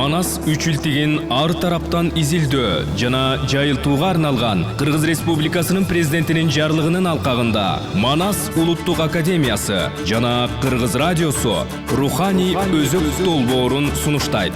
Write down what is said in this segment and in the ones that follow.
Манас үчүлтеген ар тараптан изилдөө жана жайылтууга арналган Кыргыз Республикасынын президентинин жарлыгынын алкагында Манас улуттук академиясы жана Кыргыз радиосу руханий өзөк долбоорун сунуштайт.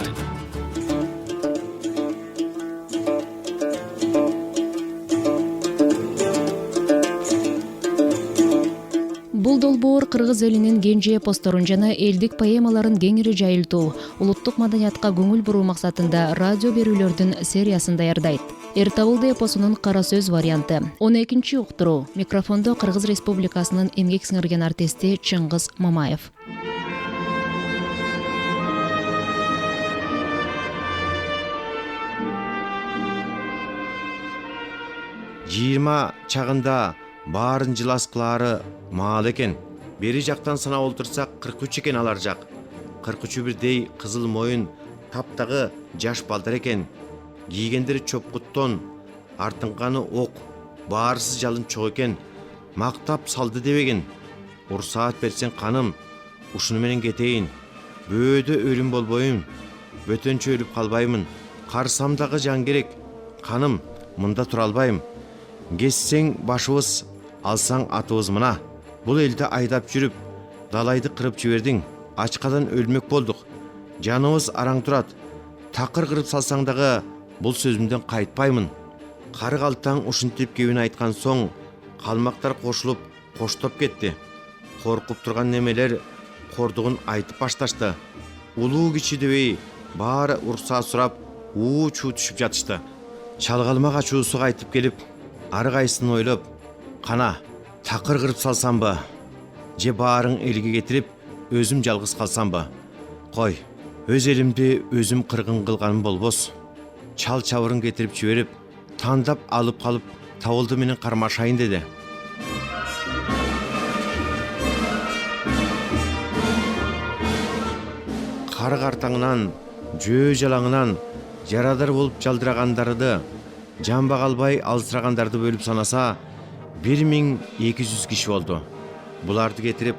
Бул долбоор кыргыз элинин кенже эпосторун жана элдик поэмаларын кеңири жайылтуу, улуттук маданиятка көңүл буруу максатында радио берүүлөрдүн сериясын даярдайт. Эртабылды эпосунун кара сөз варианты. 12-чи уктуруу. Микрофондо Кыргыз Республикасынын эмгек сиңирген артисти Чыңгыз Мамаев. Жыйырма чагында баарын жылас кылаары маал экен. Бери жактан санап олтурсак 43 экен алар жак. 43 бирдей кызыл моюн таптагы жаш балдар экен. Кийгендери чопкуттон, артынканы ок, баарсыз жалын чок экен. Мактап салды дебеген. Урсаат берсең каным, ушуну менен кетейин. Бөөдө өлүм болбойм, бөтөнчө өлүп калбаймын. Карсамдагы жан керек, каным, мында тура албайм. Кессең башыбыз, алсаң атыбыз мына. Бул элди айдап жүрүп, далайды кырып жибердиң. Ачкадан өлмөк болдук. Жаныбыз араң турат. Такыр кырып салсаң дагы бул сөзүмдөн кайтпаймын. Кары калтаң ушинтип кебин айткан соң, калмактар кошулуп, коштоп кетти. Коркуп турган немелер кордугун айтып башташты. Улуу кичи дебей баары уруксаат сурап, чуу түшүп жатышты. Чалгалмак ачуусу кайтып келип, ары кайсын ойлоп, кана такыр кырып салсамбы, же баарың элге кетирип, өзүм жалгыз калсамбы? Кой, өз элимди өзүм кыргын кылганым болбос. Чал чабырын кетирип жиберип, тандап алып калып, табылды менен кармашайын деди. Кары картаңынан, жөө жалаңынан жарадар болуп жалдырагандарды, жанба калбай алсырагандарды бөлүп санаса 1200 киши болду. Буларды кетирип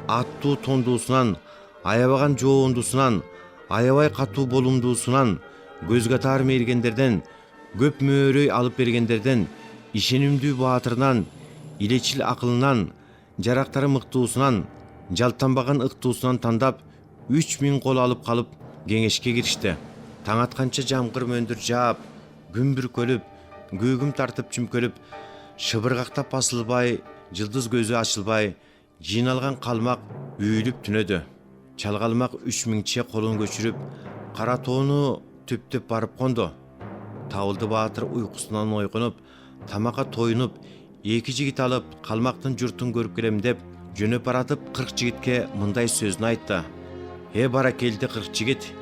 аттуу тондуусунан, аябаган жоондусунан, аябай катуу болумдуусунан, көзгө таар мергендерден, көп мөөрөй алып бергендерден, ишенимдүү баатырынан, илечил акылынан, жарактары мыктуусунан, жалтанбаган ыктуусунан тандап 3000 кол алып калып кеңешке киришти. Таң атканча жамгыр мөндүр жаап, күн бүркөлүп, көгүм тартып чүмкөлүп, шыбыргактап басылбай, жылдыз көзү ачылбай, жыйналган калмак үйүлүп түнөдү. Чалгалмак 3000 колун көчүрүп, кара тоону түптөп барып конду. Табылды баатыр уйкусунан ойгонуп, тамакка тоюнуп, 2 жигит алып, калмактын журтун көрүп келем деп, жөнөп баратып 40 жигитке мындай сөзүн айтты. Баракелди 40 жигит,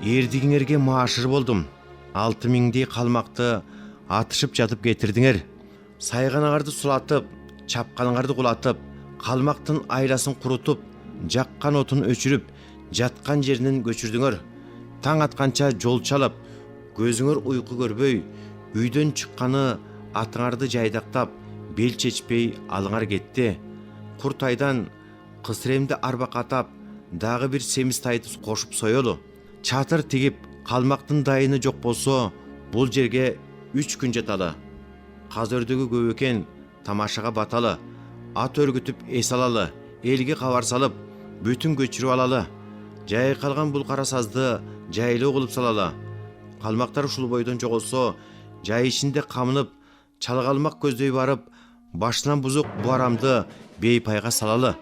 эрдигиңерге маашыр болдум. 6000 калмакты атышып жатып кетирдиңер. Сайганыңарды сулатып, чапканыңарды кулатып, калмактын айласын курутуп, жаккан отун өчүрүп, жаткан жеринен көчүрдүңөр. Таң атканча жол чалып, көзүңөр уйку көрбөй, үйдөн чыкканы атыңарды жайдактап, бел чечпей алыңар кетти. Куртайдан кысыремди арба катап, дагы бир семиз тайды кошуп соёлу. Чатыр тигип, калмактын дайыны жок болсо, бул жерге 3 күн жаталы. Казөрдөгү көп экен, тамашага баталы. Ат өргүтүп эс алалы, элге кабар салып, бүтүн көчүрүп алалы. Жай калган бул кара сазды жайлоо кылып салалы. Калмактар ушул бойдон жоголсо, жай ичинде камынып, чалгалмак көздөй барып, башынан бузук бу арамды бейпайга салалы.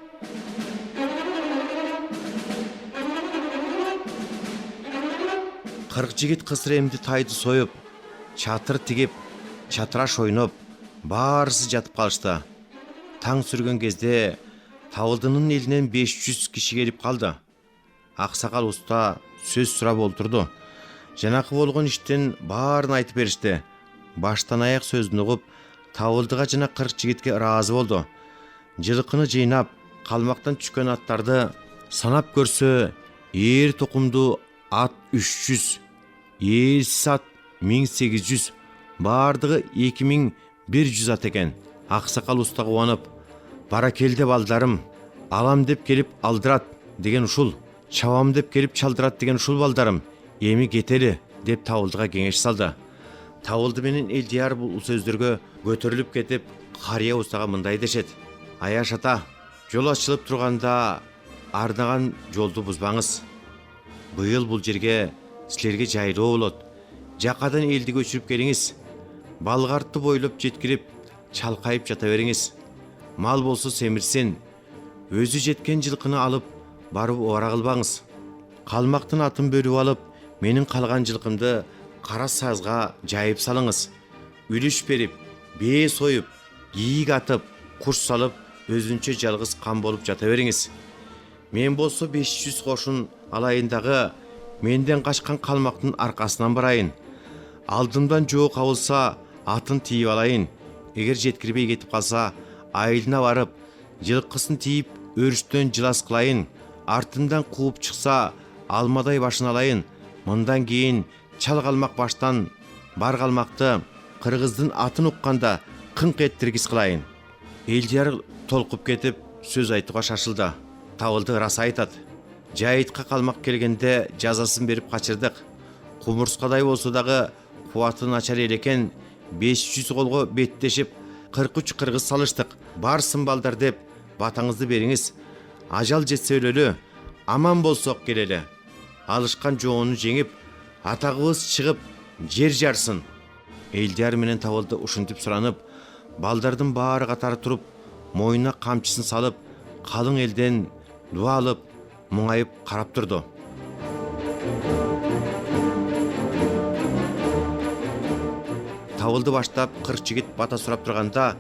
Кырк жигит кысыремди тайды союп, чатыр тигип, чатыраш ойноп, баарысы жатып калышты. Таң сүргөн кезде Табылдынын элинен 500 киши келип калды. Аксакал уста сөз сурап олтурду. Жанакы болгон иштин баарын айтып беришти. Баштан аяк сөзүн угуп, Табылдыга жана 40 жигитке ыраазы болду. Жылкыны жыйнап, калмактан түшкөн аттарды санап көрсө, ээр токумду ат 300, ээрсиз ат 1800, баардыгы 2100 ат экен. Аксакал уста кубанып, баракелде балдарым, алам деп келип алдырат деген ушул, чабам деп келип чалдырат деген ушул балдарым, эми кетели деп Табылдыга кеңеш салды. Табылды менен Элдияр бул сөздөргө көтөрүлүп кетип, карыя устага мындай дешет: Аяш ата, жол ачылып турганда ардаган жолду бузбаңыз. Быйыл бул жерге силерге жайлоо болот. Жакадан элди көчүрүп келиңиз. Балгартты бойлоп жеткирип, чалкайып жата бериңиз. Мал болсо семирсин. Өзү жеткен жылкыны алып барып ора кылбаңыз. Калмактын атын бөлүп алып, менин калган жылкымды кара сазга жайып салыңыз. Үлүш берип, бээ союп, кийик атып, куш салып, өзүнчө жалгыз кам болуп жата бериңиз. Мен болсо 500 кошун алайындагы менден качкан калмактын аркасынан барайын. Алдымдан жоо кабылса, атын тийип алайын. Эгер жеткирбей кетип калса, айылына барып, жылкысын тийип, өрүштөн жылас кылайын. Артымдан кууп чыкса, алмадай башын алайын. Мындан кийин чал калмак баштан бар калмакты кыргыздын атын укканда кыңк эттиргиз кылайын. Элдияр толкуп кетип сөз айтууга шашылды. Табылды рас айтат. Жайытка калмак келгенде жазасын берип качырдык. Кумурскадай болсо дагы кубаты начар элекен, 500 колго беттешип 43 кыргыз салыштык. Барсын балдар деп батаңызды бериңиз. Ажал жетсе өлөлү, аман болсок келели. Алышкан жоону жеңип, атагыбыз чыгып, жер жарсын. Элдияр менен Табылды ушинтип суранып, балдардын баары катары туруп, моюнуна камчысын салып, калың элден дуа алып, муңайып карап турду. Табылды баштап 40 жигит бата сурап турганда,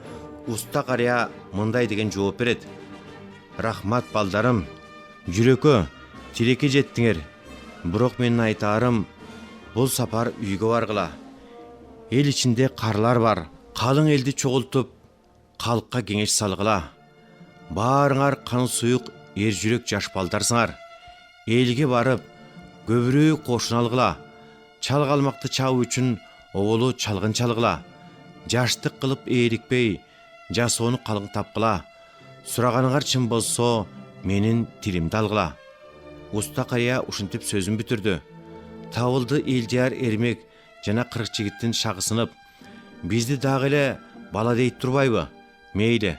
уста карыя мындай деген жооп берет: Рахмат балдарым, жүрөккө тилекке жеттиңер. Бирок менин айтаарым, бул сапар үйгө баргыла. Эл ичинде карлар бар. Калың элди чогултуп, калкка кеңеш салгыла. Баарыңар кан суюк эр жүрөк жаш балдарсыңар. Элге барып, көбүрөөк кошун алгыла. Чал калмакты чабуу үчүн оболу чалгын чалгыла. Жаштык кылып ээликпей, жасоону калың тапкыла. Сураганыңар чын болсо, менин тилимди алгыла. Уста карыя ушинтип сөзүн бүтүрдү. Табылды Элдияр эрмек жана 40 жигиттин шагысынып, бизди дагы эле бала дейт турбайбы? Мейли.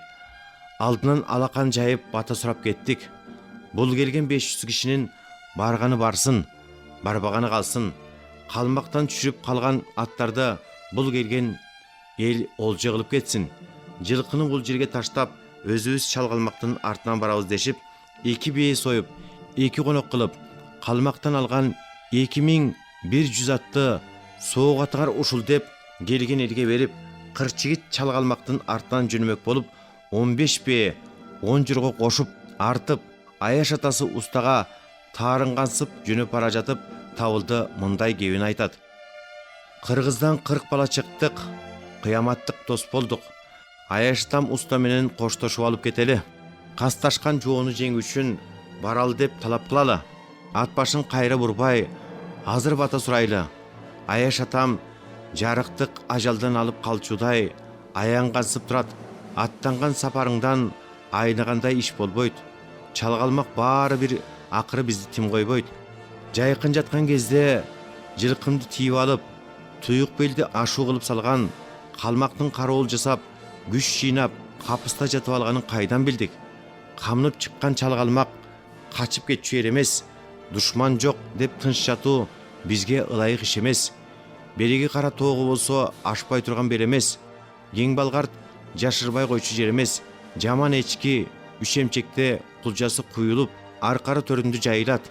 Алдынан алакан жайып бата сурап кеттик. Бул келген 500 кишинин барганы барсын, барбаганы калсын. Калмактан түшүрүп калган аттарды бул келген эл олжо кылып кетсин. Жылкыны бул жерге таштап, өзүбүз чал калмактын артынан барабыз дешип, 2 бээ союп, 2 конок кылып, калмактан алган 2100 атты соок атыңар ушул деп келген элге берип, 40 жигит чал калмактын артынан жөнөмөк болуп, 15 бээ 10 журго кошуп, артып, Аяш атасы устага таарынгансып жөнөп бара жатып, Табылды мындай кебин айтат: Кыргыздан 40 бала чыктык, кыяматтык дос болдук. Аяш атам уста менен коштошуп алып кетели. Касташкан жоону жеңүү үчүн баралы деп талап кылалы. Ат башын кайра бурбай, азыр бата сурайлы. Аяш атам жарыктык ажалдан алып калчудай аяңгансып турат. Аттанган сапарыңдан айнагандай иш болбойт. Чал калмак баары бир акыры бизди тим койбойт. Жайкын жаткан кезде жылкымды тийип алып, туюк белди ашуу кылып салган калмактын кароол жасап, күч жыйнап, капыста жатып алганын кайдан билдик? Камнып чыккан чал калмак качып кетчү эл эмес. Душман жок деп тынч жатуу бизге ылайык иш эмес. Береги кара тоого болсо ашпай турган бел эмес. Кең балгарт жашырбай койчу жер эмес. Жаман эчки үч эмчекте кулжасы куюлуп, аркары төрүндү жайылат.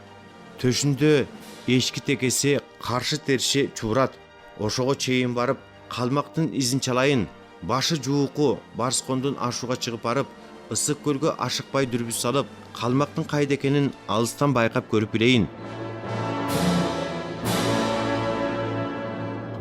Төшүндө эшки текеси каршы терши чуурат. Ошого чейин барып, калмактын изин чалайын. Башы жууку Барскондун ашууга чыгып барып, ысык көлгө ашыкпай дүрбүс салып, калмактын кайда экенин алыстан байкап көрүп билейин.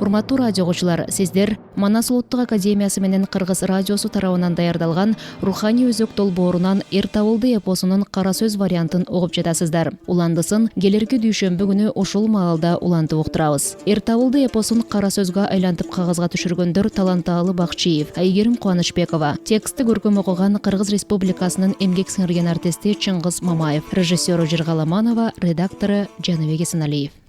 Урматтуу радио окуучулар, сиздер Манас улуттук академиясы менен Кыргыз радиосу тарабынан даярдалган Руханий өзөк долбоорунан Эр Табылды эпосунун кара сөз вариантын угуп жатасыздар. Уландысын келерки дүйшөмбү күнү ушул маалда улантып уктурабыз. Эр Табылды эпосун кара сөзгө айлантып кагазга түшүргөндөр Таланталы Бакчиев, Айгерим Кубанычбекова. Текстти көркөм окуган Кыргыз Республикасынын эмгек сиңирген артисти Чыңгыз Мамаев, режиссеру Жыргаламанова, редактору Жаныбек Эсеналиев.